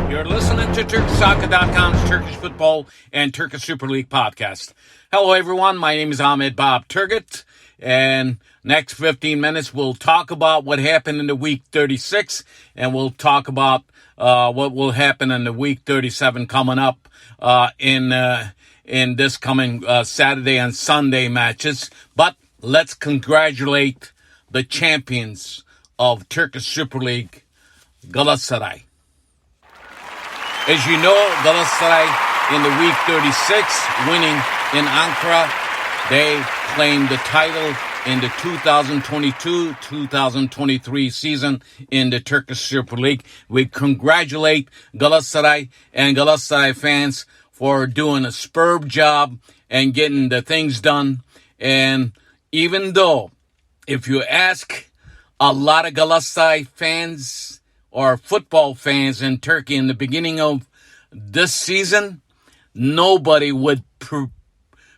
You're listening to TurkishSoccer.com's Turkish Football and Turkish Super League podcast. Hello, everyone. My name is Ahmet Turgut, and next 15 minutes we'll talk about what happened in the week 36, and we'll talk about what will happen in the week 37 coming up in this coming Saturday and Sunday matches. But let's congratulate the champions of Turkish Super League, Galatasaray. As you know, Galatasaray in the week 36, winning in Ankara, they claimed the title in the 2022-2023 season in the Turkish Super League. We congratulate Galatasaray and Galatasaray fans for doing a superb job and getting the things done. And even though, if you ask a lot of Galatasaray fans or football fans in Turkey in the beginning of this season, nobody would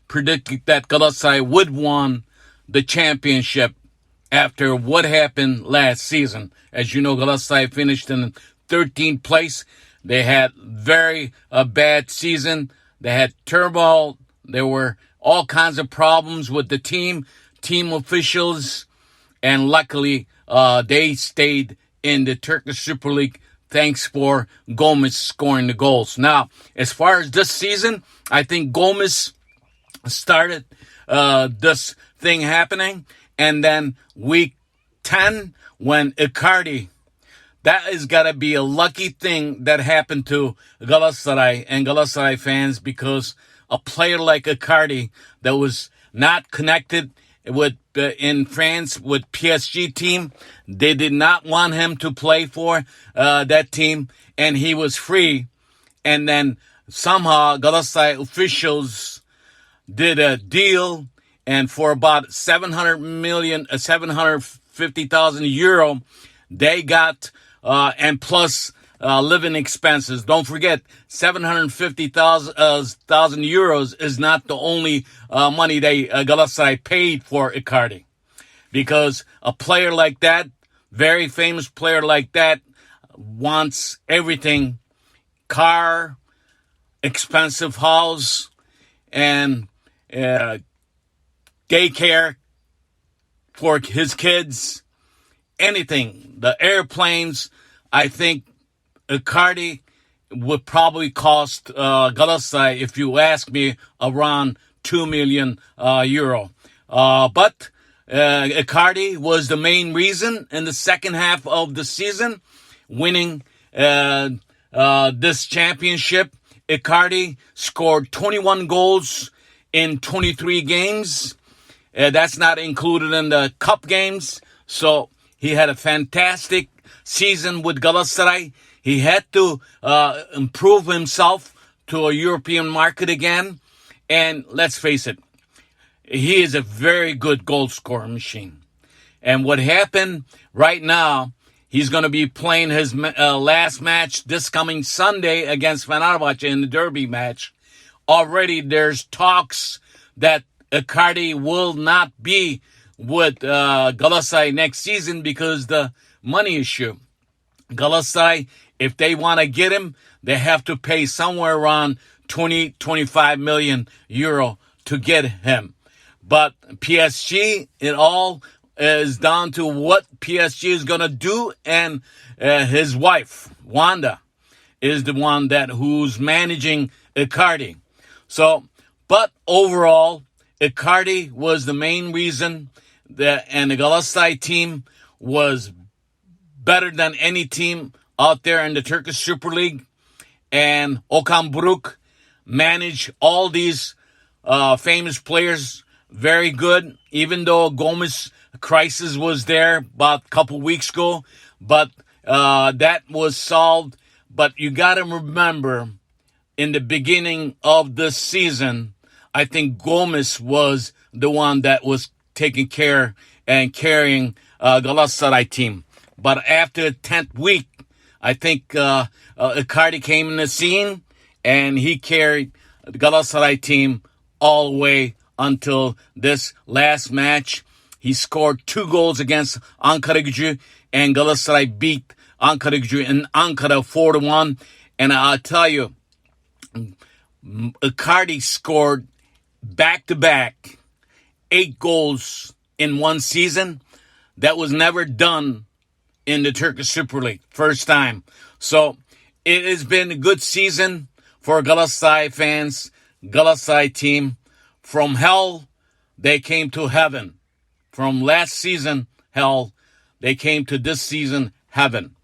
predict that Galatasaray would win the championship after what happened last season. As you know, Galatasaray finished in 13th place. They had very bad season. They had turmoil. There were all kinds of problems with the team officials, and luckily they stayed in the Turkish Super League thanks for Gomez scoring the goals. Now, as far as this season, I think Gomez started this thing happening. And then week 10, when Icardi, that is got to be a lucky thing that happened to Galatasaray and Galatasaray fans, because a player like Icardi that was not connected with in France with PSG team, they did not want him to play for that team, and he was free. And then somehow Galatasaray officials did a deal, and for about 750,000 euro, they got and plus living expenses. Don't forget, 750,000 euros is not the only money they Galatasaray paid for Icardi, because a player like that, very famous player like that, wants everything: car, expensive house, and daycare for his kids, anything. The airplanes, I think Icardi would probably cost Galatasaray, if you ask me, around 2 million euro. But Icardi was the main reason in the second half of the season, winning this championship. Icardi scored 21 goals in 23 games. That's not included in the cup games. So he had a fantastic season with Galatasaray. He had to improve himself to a European market again. And let's face it, he is a very good goal scorer machine. And what happened right now, he's going to be playing his last match this coming Sunday against Fenerbahce in the derby match. Already there's talks that Icardi will not be with Galatasaray next season because the money issue. Galatasaray, if they want to get him, they have to pay somewhere around 25 million euro to get him. But PSG, it all is down to what PSG is going to do, and his wife, Wanda, is the one who's managing Icardi. So, but overall, Icardi was the main reason and the Galatasaray team was better than any team out there in the Turkish Super League. And Okan Buruk managed all these famous players very good, even though Gomez crisis was there about a couple weeks ago. But that was solved. But you got to remember, in the beginning of this season, I think Gomez was the one that was taking care and carrying Galatasaray team. But after the 10th week, I think Icardi came in the scene, and he carried the Galatasaray team all the way until this last match. He scored 2 goals against Ankara Gücü, and Galatasaray beat Ankara Gücü in Ankara 4-1. And I'll tell you, Icardi scored back-to-back 8 goals in one season. That was never done in the Turkish Super League. First time. So it has been a good season for Galatasaray fans, Galatasaray team. From hell, they came to heaven. From last season, hell, they came to this season, heaven.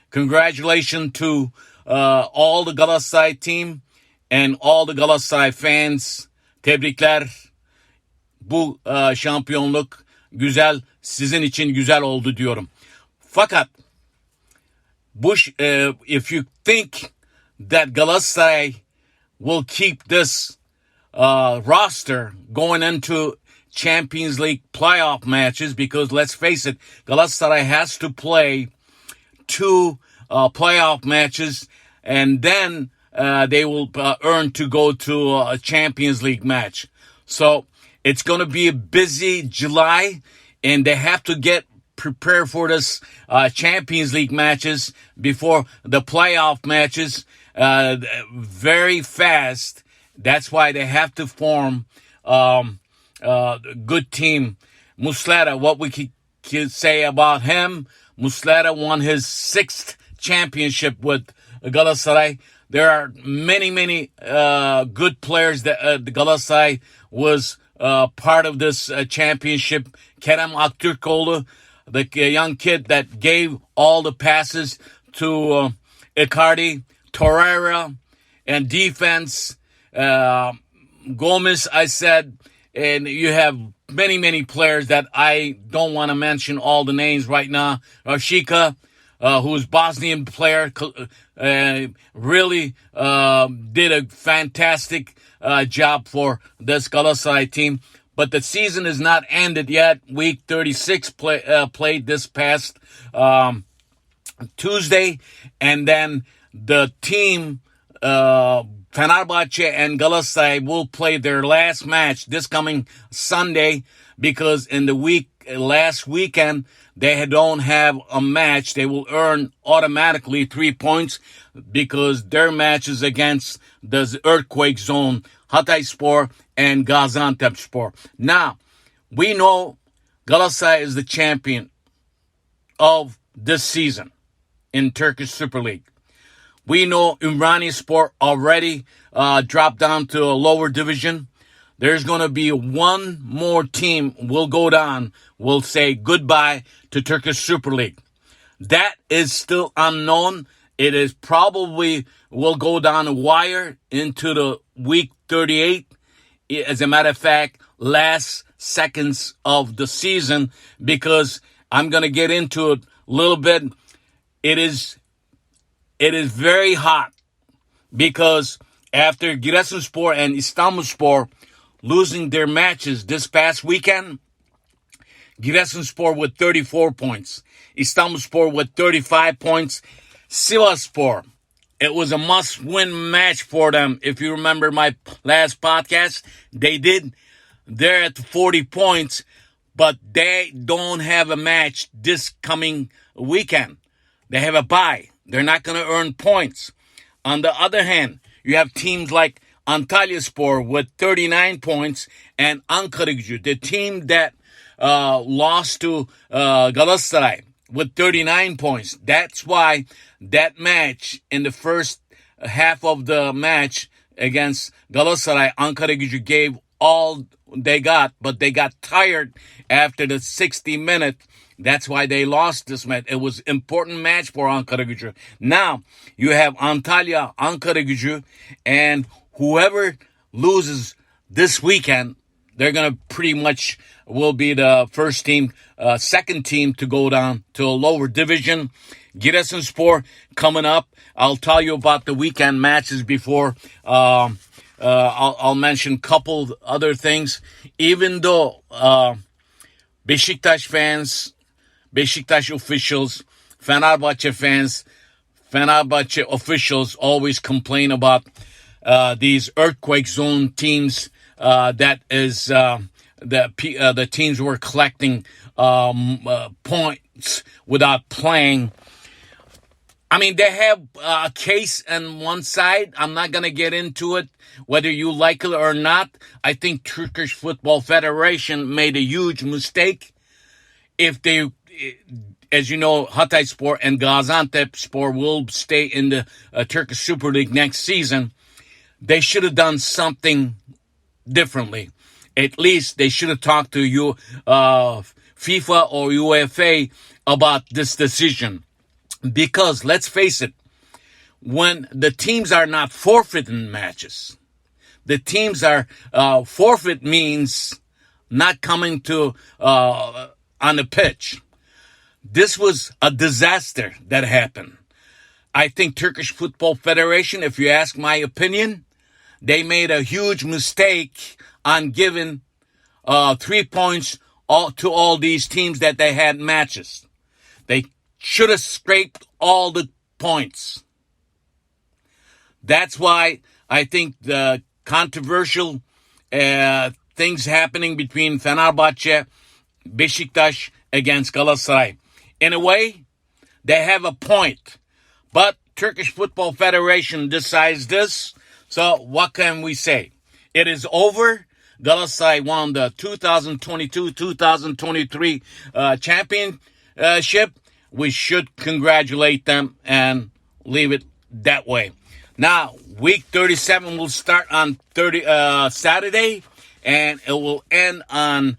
Congratulations to all the Galatasaray team and all the Galatasaray fans. Tebrikler. Bu şampiyonluk güzel, sizin için güzel oldu diyorum. Fakat if you think that Galatasaray will keep this roster going into Champions League playoff matches, because let's face it, Galatasaray has to play 2 playoff matches, and then they will earn to go to a Champions League match. So it's going to be a busy July, and they have to get prepared for this Champions League matches before the playoff matches very fast. That's why they have to form good team. Muslera, what we could say about him, Muslera won his 6th championship with Galatasaray. There are many good players that the Galatasaray was part of this championship. Kerem Aktürkoğlu, the young kid that gave all the passes to Icardi, Torreira, and defense. Gomez, I said, and you have many players that I don't want to mention all the names right now. Rashika, who's Bosnian player, really did a fantastic job for this Galatasaray team. But the season is not ended yet. Week 36 played this past Tuesday, and then the team Fenerbahce and Galatasaray will play their last match this coming Sunday, because in the last weekend they don't have a match. They will earn automatically 3 points because their matches against the earthquake zone, Hatayspor and Gaziantepspor. Now, we know Galatasaray is the champion of this season in Turkish Super League. We know Ümranispor already dropped down to a lower division. There's going to be one more team will go down, will say goodbye to Turkish Super League. That is still unknown. It is probably will go down a wire into the week 38. As a matter of fact, last seconds of the season, because I'm going to get into it a little bit. It is very hot, because after Giresunspor and İstanbulspor losing their matches this past weekend, Giresunspor with 34 points, İstanbulspor with 35 points, Sivasspor, it was a must-win match for them. If you remember my last podcast, they're at 40 points, but they don't have a match this coming weekend. They have a bye. They're not going to earn points. On the other hand, you have teams like Antalyaspor with 39 points and Ankaragücü, the team that lost to Galatasaray with 39 points. That's why that match in the first half of the match against Galatasaray, Ankaragücü gave all they got, but they got tired after the 60 minutes. That's why they lost this match. It was an important match for Ankaragücü. Now, you have Antalya, Ankaragücü, and whoever loses this weekend, they're going to pretty much will be the second team to go down to a lower division. Giresunspor coming up. I'll tell you about the weekend matches before. I'll mention a couple other things. Even though Beşiktaş fans, Beşiktaş officials, Fenerbahçe fans, Fenerbahçe officials always complain about these earthquake zone teams. That is the teams were collecting points without playing. I mean, they have a case on one side. I'm not going to get into it, whether you like it or not. I think Turkish Football Federation made a huge mistake. If they, as you know, Hatayspor and Gaziantepspor will stay in the Turkish Super League next season. They should have done something differently. At least they should have talked to you, FIFA or UEFA about this decision. Because, let's face it, when the teams are not forfeiting matches, the teams are, forfeit means not coming to, on the pitch. This was a disaster that happened. I think Turkish Football Federation, if you ask my opinion, they made a huge mistake on giving, 3 points to all these teams that they had matches. They should have scraped all the points. That's why I think the controversial things happening between Fenerbahce, Beşiktaş against Galatasaray. In a way, they have a point. But Turkish Football Federation decides this. So what can we say? It is over. Galatasaray won the 2022-2023 championship. We should congratulate them and leave it that way. Now, week 37 will start on Saturday, and it will end on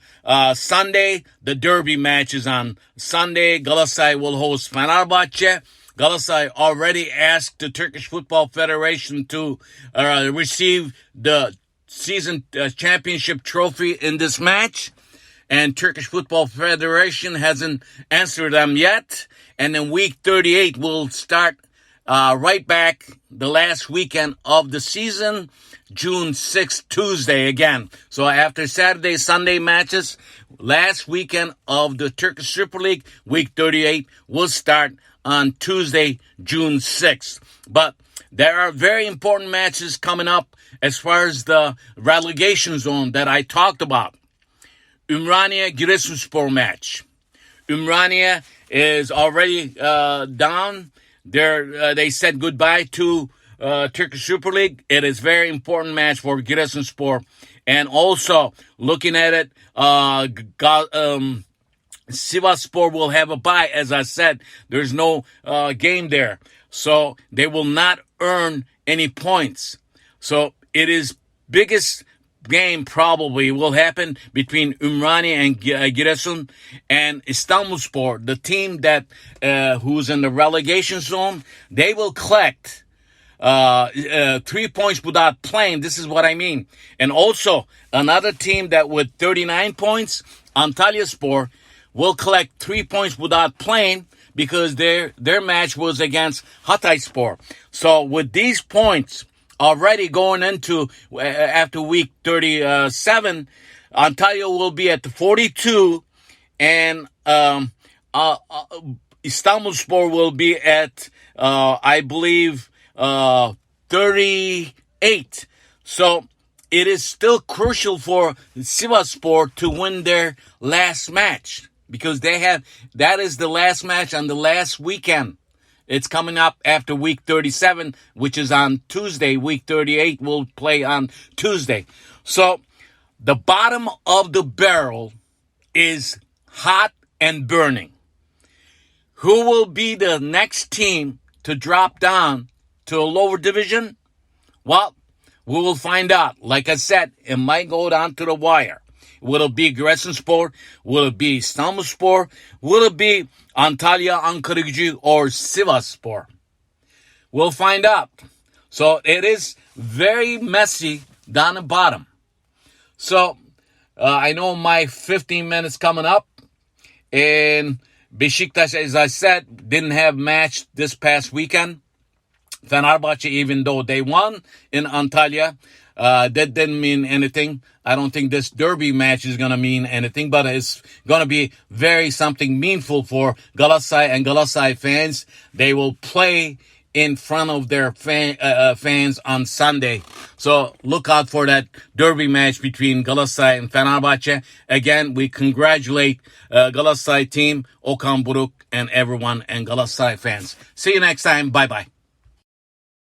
Sunday. The derby match is on Sunday. Galatasaray will host Fenerbahce. Galatasaray already asked the Turkish Football Federation to receive the season championship trophy in this match. And Turkish Football Federation hasn't answered them yet. And then week 38 will start right back the last weekend of the season, June 6th, Tuesday again. So after Saturday, Sunday matches, last weekend of the Turkish Super League, week 38 will start on Tuesday, June 6th. But there are very important matches coming up as far as the relegation zone that I talked about. Ümraniye Giresunspor match. Ümraniye is already down. They said goodbye to Turkish Super League. It is a very important match for Giresunspor. And also, looking at it, Sivasspor will have a bye. As I said, there's no game there. So they will not earn any points. So it is biggest game probably will happen between Ümraniye and Giresun and Istanbulspor, the team that who's in the relegation zone. They will collect 3 points without playing. This is what I mean. And also another team that with 39 points, Antalyaspor, will collect 3 points without playing because their match was against Hatayspor. So with these points already going into after week 37, Antalya will be at 42, and Istanbulspor will be at I believe 38. So it is still crucial for Sivasspor to win their last match because that is the last match on the last weekend. It's coming up after week 37, which is on Tuesday. Week 38 will play on Tuesday. So the bottom of the barrel is hot and burning. Who will be the next team to drop down to a lower division? Well, we will find out. Like I said, it might go down to the wire. Will it be Giresunspor? Will it be Istanbulspor? Will it be Antalya, Ankaragücü, or Sivasspor? We'll find out. So it is very messy down the bottom. So I know my 15 minutes coming up. And Beşiktaş, as I said, didn't have match this past weekend. Fenerbahce, even though they won in Antalya, that didn't mean anything. I don't think this derby match is going to mean anything, but it's going to be very something meaningful for Galatasaray and Galatasaray fans. They will play in front of their fans on Sunday. So look out for that derby match between Galatasaray and Fenerbahce. Again, we congratulate Galatasaray team, Okan Buruk, and everyone, and Galatasaray fans. See you next time. Bye-bye.